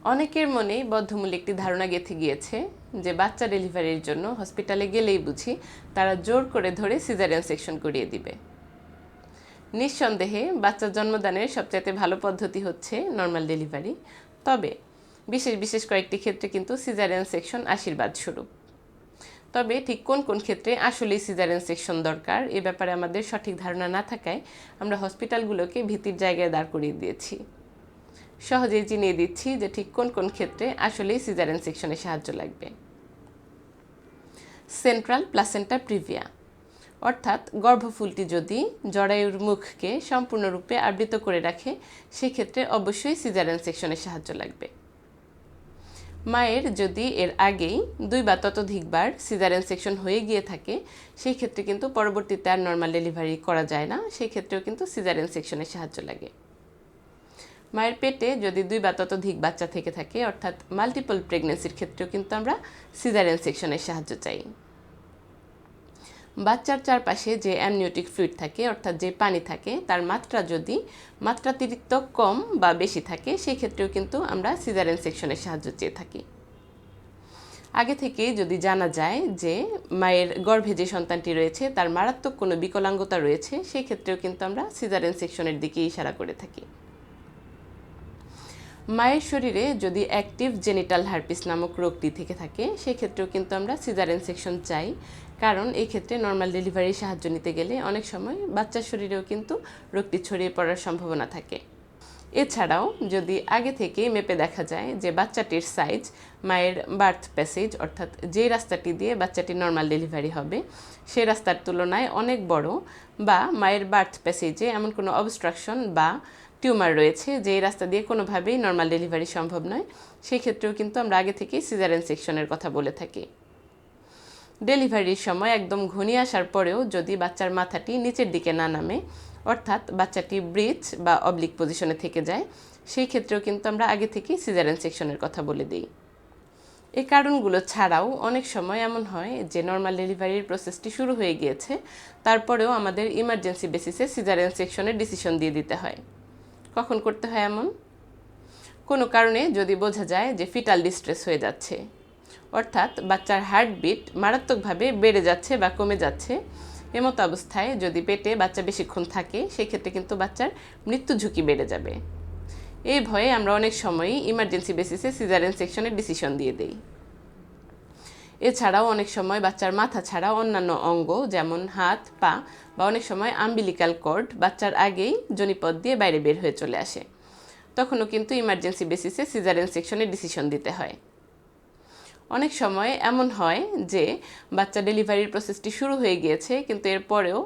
অনেকের মনেই বদ্ধমূল একটি ধারণা গেঁথে গিয়েছে যে বাচ্চা ডেলিভারির জন্য হসপিটালে গেলেই বুঝি তারা জোর করে ধরে সিজারিয়ান সেকশন করিয়ে দিবে। নিঃসন্দেহে বাচ্চা জন্মদানের সবচাইতে ভালো পদ্ধতি হচ্ছে নর্মাল ডেলিভারি, তবে বিশেষ কয়েকটি ক্ষেত্রে কিন্তু সিজারিয়ান সেকশন আশীর্বাদ স্বরূপ। তবে ঠিক কোন কোন ক্ষেত্রে আসলেই সিজারিয়ান সেকশন দরকার এ ব্যাপারে আমাদের সঠিক ধারণা না থাকায় আমরা হসপিটালগুলোকে ভীতির জায়গায় দাঁড় করিয়ে দিয়েছি। সহজেই চিনিয়ে দিচ্ছি যে ঠিক কোন কোন ক্ষেত্রে আসলেই সিজারিয়ান সেকশনে সাহায্য লাগবে। সেন্ট্রাল প্লাসেন্টা প্রিভিয়া, অর্থাৎ গর্ভফুলটি যদি জরায়ুর মুখকে সম্পূর্ণরূপে আবৃত করে রাখে সেক্ষেত্রে অবশ্যই সিজারিয়ান সেকশনের সাহায্য লাগবে। মায়ের যদি এর আগেই 2 বা ততোধিকবার সিজারিয়ান সেকশন হয়ে গিয়ে থাকে সেই ক্ষেত্রে কিন্তু পরবর্তীতে আর নর্মাল ডেলিভারি করা যায় না, সেই ক্ষেত্রেও কিন্তু সিজারিয়ান সেকশনের সাহায্য লাগে। মায়ের পেটে যদি 2 বা ততোধিক বাচ্চা থেকে থাকে অর্থাৎ মাল্টিপল প্রেগন্যান্সির ক্ষেত্রেও কিন্তু আমরা সিজারিয়ান সেকশনের সাহায্য চাই। বাচ্চার চারপাশে যে অ্যামনিওটিক ফ্লুইড থাকে অর্থাৎ যে পানি থাকে তার মাত্রা যদি মাত্রাতিরিক্ত কম বা বেশি থাকে সেই ক্ষেত্রেও কিন্তু আমরা সিজারিয়ান সেকশনের সাহায্য চেয়ে থাকি। আগে থেকে যদি জানা যায় যে মায়ের গর্ভে যে সন্তানটি রয়েছে তার মারাত্মক কোনো বিকলাঙ্গতা রয়েছে সেই ক্ষেত্রেও কিন্তু আমরা সিজারিয়ান সেকশনের দিকে ইশারা করে থাকি। মায়ের শরীরে যদি অ্যাক্টিভ জেনিটাল হার্পিস নামক রোগটি থেকে থাকে সেক্ষেত্রেও কিন্তু আমরা সিজারিয়ান সেকশন চাই, কারণ এই ক্ষেত্রে নর্মাল ডেলিভারির সাহায্য নিতে গেলে অনেক সময় বাচ্চার শরীরেও কিন্তু রোগটি ছড়িয়ে পড়ার সম্ভাবনা থাকে। এছাড়াও যদি আগে থেকেই মেপে দেখা যায় যে বাচ্চাটির সাইজ মায়ের বার্থ প্যাসেজ অর্থাৎ যে রাস্তাটি দিয়ে বাচ্চাটি নর্মাল ডেলিভারি হবে সেই রাস্তার তুলনায় অনেক বড়, বা মায়ের বার্থ প্যাসেজে এমন কোনো অবস্ট্রাকশন বা টিউমার রয়েছে যে রাস্তা দিয়ে কোনোভাবেই নর্মাল ডেলিভারি সম্ভব নয়, সেই ক্ষেত্রেও কিন্তু আমরা আগে থেকেই সিজারিয়ান সেকশনের কথা বলে থাকি। ডেলিভারির সময় একদম ঘনিয়ে আসার পরেও যদি বাচ্চার মাথাটি নিচের দিকে না নামে অর্থাৎ বাচ্চাটি ব্রিচ বা অবলিক পজিশনে থেকে যায় সেই ক্ষেত্রেও কিন্তু আমরা আগে থেকেই সিজারিয়ান সেকশনের কথা বলে দিই। এই কারণগুলো ছাড়াও অনেক সময় এমন হয় যে নর্মাল ডেলিভারির প্রসেসটি শুরু হয়ে গিয়েছে তারপরেও আমাদের ইমার্জেন্সি বেসিসে সিজারিয়ান সেকশনের ডিসিশন দিয়ে দিতে হয়। কখন করতে হয় এমন? কোনো কারণে যদি বোঝা যায় যে ফিটাল ডিস্ট্রেস হয়ে যাচ্ছে অর্থাৎ বাচ্চার হার্টবিট মারাত্মকভাবে বেড়ে যাচ্ছে বা কমে যাচ্ছে, এমতো অবস্থায় যদি পেটে বাচ্চা বেশিক্ষণ থাকে সেক্ষেত্রে কিন্তু বাচ্চার মৃত্যু ঝুঁকি বেড়ে যাবে। এই ভয়ে আমরা অনেক সময়ই ইমার্জেন্সি বেসিসে সিজারিয়ান সেকশনের ডিসিশন দিয়ে দেই। এছাড়াও অনেক সময় বাচ্চার মাথা ছাড়া অন্যান্য অঙ্গ যেমন হাত পা বা অনেক সময় আম্বিলিকাল কর্ড বাচ্চার আগেই যোনিপথ দিয়ে বাইরে বের হয়ে চলে আসে, তখনও কিন্তু ইমার্জেন্সি বেসিসে সিজারিয়ান সেকশনের ডিসিশন দিতে হয়। অনেক সময় এমন হয় যে বাচ্চা ডেলিভারির প্রসেসটি শুরু হয়ে গিয়েছে কিন্তু এরপরেও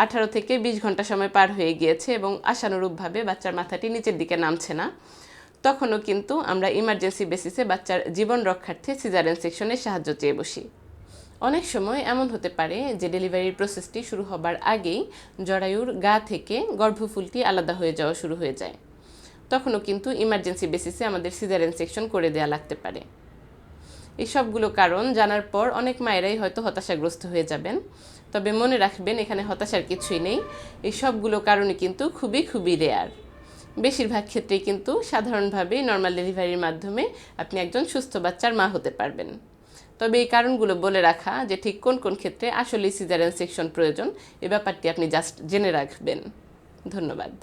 18 থেকে 20 ঘন্টা সময় পার হয়ে গিয়েছে এবং আশানুরূপভাবে বাচ্চার মাথাটি নিচের দিকে নামছে না, তখনও কিন্তু আমরা ইমার্জেন্সি বেসিসে বাচ্চার জীবন রক্ষার্থে সিজারিয়ান সেকশনের সাহায্য চেয়ে বসি। অনেক সময় এমন হতে পারে যে ডেলিভারির প্রসেসটি শুরু হবার আগেই জরায়ুর গা থেকে গর্ভফুলটি আলাদা হয়ে যাওয়া শুরু হয়ে যায়, তখনও কিন্তু ইমার্জেন্সি বেসিসে আমাদের সিজারিয়ান সেকশন করে দেওয়া লাগতে পারে। এই সবগুলো কারণ জানার পর অনেক মায়েরাই হয়তো হতাশাগ্রস্ত হয়ে যাবেন, তবে মনে রাখবেন এখানে হতাশার কিছুই নেই। এই সবগুলো কারণই কিন্তু খুবই রেয়ার। বেশিরভাগ ক্ষেত্রেই কিন্তু সাধারণভাবেই নর্মাল ডেলিভারির মাধ্যমে আপনি একজন সুস্থ বাচ্চার মা হতে পারবেন। তবে এই কারণগুলো বলে রাখা যে ঠিক কোন কোন ক্ষেত্রে আসলেই সিজারিয়ান সেকশন প্রয়োজন এ ব্যাপারটি আপনি জাস্ট জেনে রাখবেন। ধন্যবাদ।